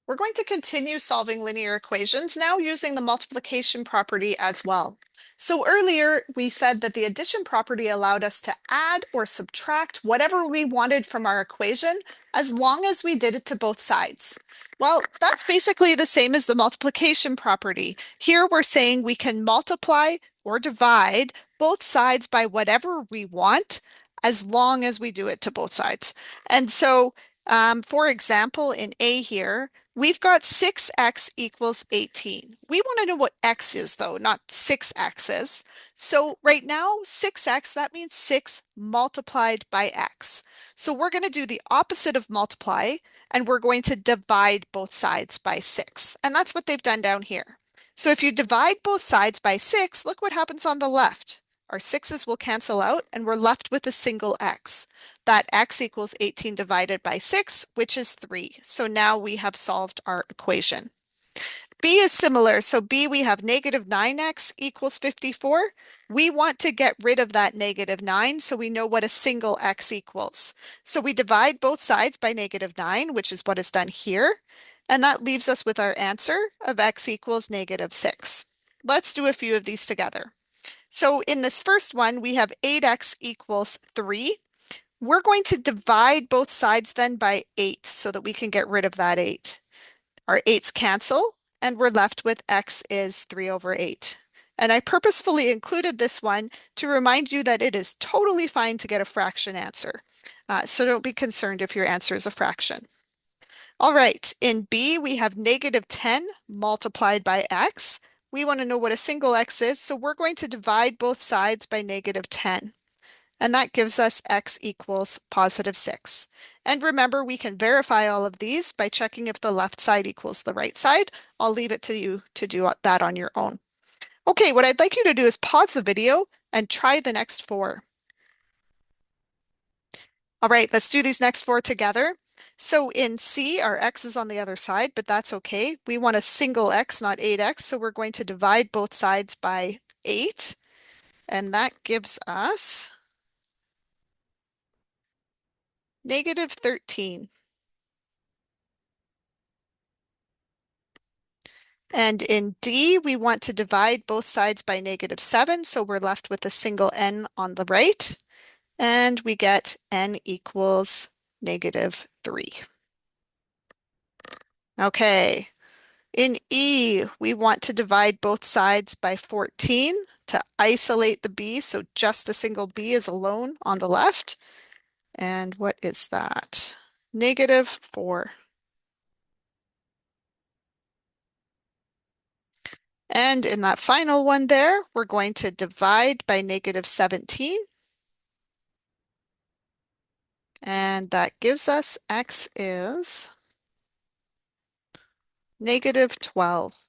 We're going to continue solving linear equations now using the multiplication property as well. So earlier we said that the addition property allowed us to add or subtract whatever we wanted from our equation as long as we did it to both sides. Well, that's basically the same as the multiplication property. Here we're saying we can multiply or divide both sides by whatever we want as long as we do it to both sides. And so, for example, in A here, we've got 6x equals 18. We want to know what x is, though, not 6x's. So right now, 6x, that means 6 multiplied by x. So we're going to do the opposite of multiply, and we're going to divide both sides by 6. And that's what they've done down here. So if you divide both sides by 6, look what happens on the left. Our 6's will cancel out, and we're left with a single x. That x equals 18 divided by 6, which is 3. So now we have solved our equation. B is similar. So B, we have negative 9x equals 54. We want to get rid of that negative 9, so we know what a single x equals. So we divide both sides by negative 9, which is what is done here. And that leaves us with our answer of x equals negative 6. Let's do a few of these together. So in this first one, we have 8x equals 3. We're going to divide both sides then by 8 so that we can get rid of that 8. Our 8's cancel, and we're left with x is 3 over 8. And I purposefully included this one to remind you that it is totally fine to get a fraction answer. So don't be concerned if your answer is a fraction. All right, in B, we have negative 10 multiplied by x. We want to know what a single x is, so we're going to divide both sides by negative 10. And that gives us x equals positive 6. And remember, we can verify all of these by checking if the left side equals the right side. I'll leave it to you to do that on your own. Okay, what I'd like you to do is pause the video and try the next 4. All right, let's do these next 4 together. So in C, our x is on the other side, but that's okay. We want a single x, not 8x, so we're going to divide both sides by 8. And that gives us negative 13. And in D, we want to divide both sides by negative 7, so we're left with a single n on the right. And we get n equals negative 3. Okay. In E, we want to divide both sides by 14 to isolate the b, so just a single b is alone on the left. And what is that? Negative 4. And in that final one there, we're going to divide by negative 17. And that gives us x is negative 12.